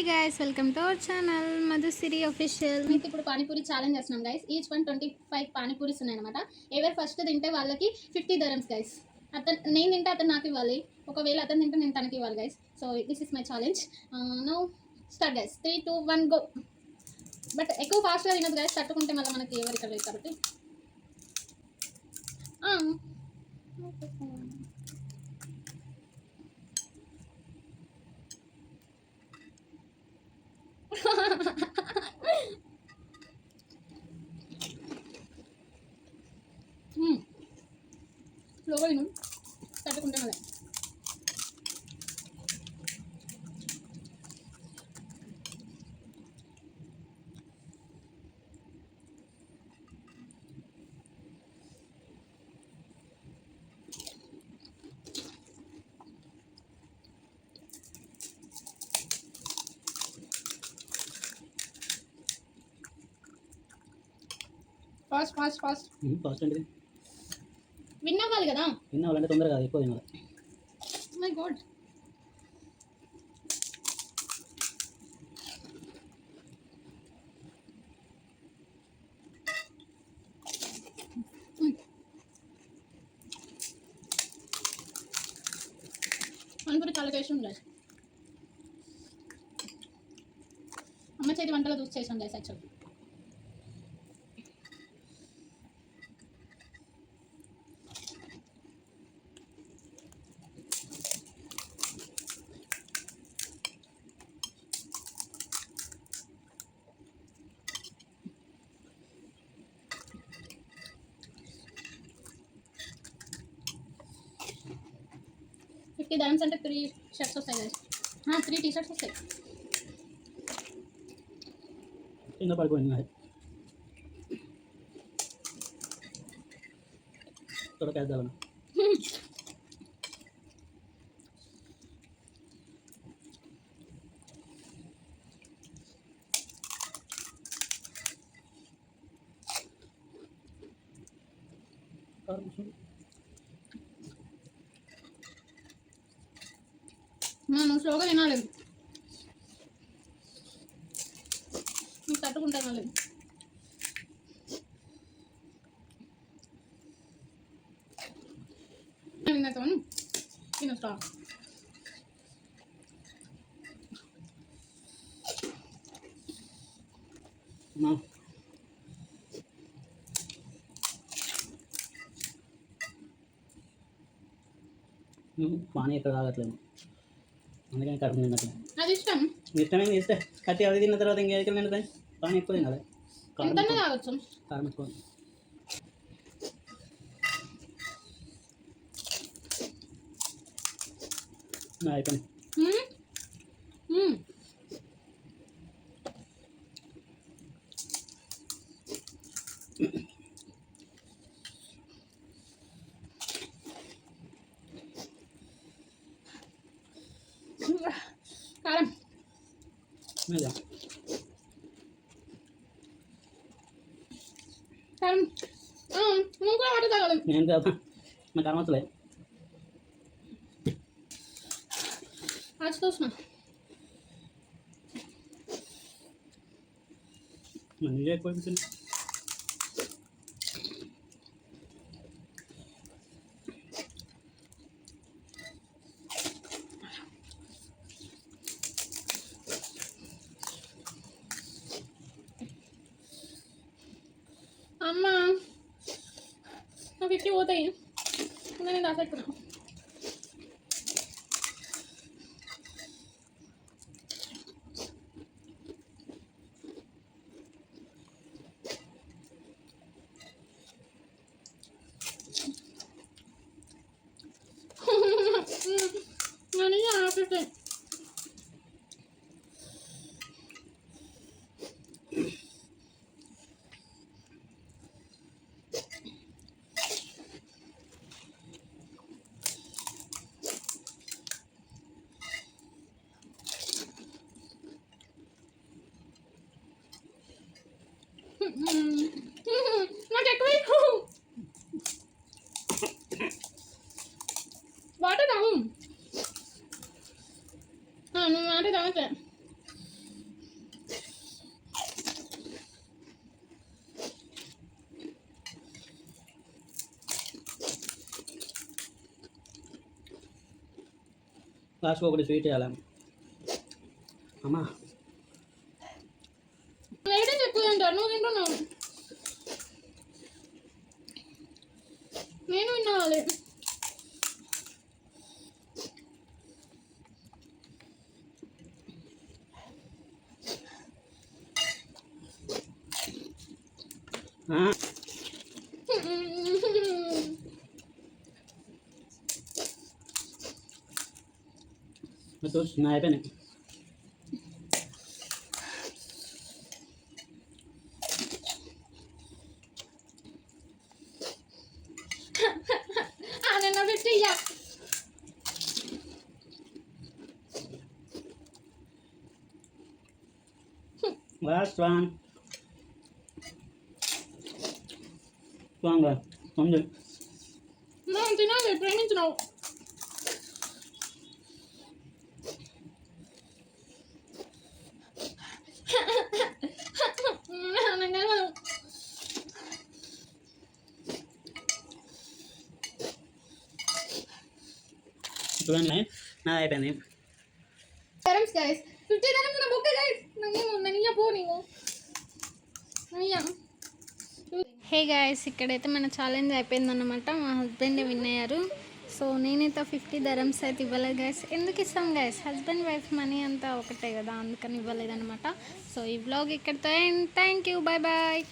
Guys welcome to our channel Madhushree official. మీకు ఇప్పుడు panipuri challenge చేస్తున్నాం గైస్. ఈచ్ 125 పానీపూరీస్ ఉన్నాయన్నమాట. ఎవరు ఫస్ట్ తింటే వాళ్ళకి 50 dirhams గైస్. నేను తింటే అతను నాకు ఇవ్వాలి, ఒకవేళ అతను తింటే నేను తనకి ఇవ్వాలి guys. So this is my challenge. No start guys. 3, 2, 1 go. But ఎక్కువ ఫాస్ట్గా తినదు గైస్, తట్టుకుంటే మళ్ళీ మనకి ఎవరు ఇక్కడ లేదు కాబట్టి. స్లోగా తిను, తట్టుకుంటే మళ్ళీ. ఫాస్ట్ ఫాస్ట్ ఫాస్ట్ ఫాస్ట్ అంటే విన్ అవ్వాలి కదా. విన్ అవ్వాలంటే తొందరగా కాదు, ఎక్కువ తినాలి. My God. పానీపూరి చాలా టేస్ట్ ఉంది. అమ్మ చేతి వంటలో చూసి చేసాం గైస్ యాక్చువల్. dirhams అంటే 3 షర్ట్స్ వస్తాయి గైస్. 3 టీ-షర్ట్స్ వస్తాయి. కింద పడిపోయింది. తొడకేద్దామని మనం స్లోగా తినాలి, మీకు తట్టుకుంటాను మళ్ళీ. తినతో తినస్తా. పానీ ఎక్కడ తాగట్లేదు, అందుకని కడుపు నిన్నట్లే. అది ఇష్టం, ఇష్టమైంది ఇస్తే కట్టి అవి తిన్న తర్వాత ఇంకేదికి నిండుతాయి. పానీ ఎక్కువ తినాలి, తాగొచ్చు. కారం ఎక్కువ. అయిపోయింది. కారం కారం నువ్వు కూడా వాటర్ తాగాలి. నేను కాదు, నాకు కారం వస్తలే. అది చూసిన మంచిగా ఎక్కువ అయిపోతుంది. అమ్మ నా 50 పోతాయి, నేను దాసెట్టుకున్నా. నేను ఆపితే నాకు ఎక్కువ వాటర్ తాగు. నువ్వు వాటర్ తాగితే లాస్ట్కి ఒకటి స్వీట్ చేయాలి అమ్మా. లేడీ ఎక్కువ తింటారు, నువ్వు తింటున్నావు. నేను విన్నావాలి. నా అయిపోయినాయి. నన్ను పెట్టి ఇయ్య. లాస్ట్ వన్ స్ట్రాంగ్గా ఉంది. మనం తినాలి, ప్రేమించినావు. చూడండి నా అయిపోయింది. dirhams guys, 50 dirhams na book guys. Naniya po niyo. Naniya. Hey guys, ఇక్కడైతే మన ఛాలెంజ్ అయిపోయిందన్నమాట. మా హస్బెండ్ విన్ అయ్యారు. సో నేనైతే 50 dirhams అయితే ఇవ్వలేదు గాయస్. ఎందుకు ఇస్తాం గాయస్, హస్బెండ్ వైఫ్ మనీ అంతా ఒకటే కదా, అందుకని ఇవ్వలేదన్నమాట. సో ఈ వ్లాగ్ ఇక్కడితో థ్యాంక్ యూ, బాయ్ బాయ్.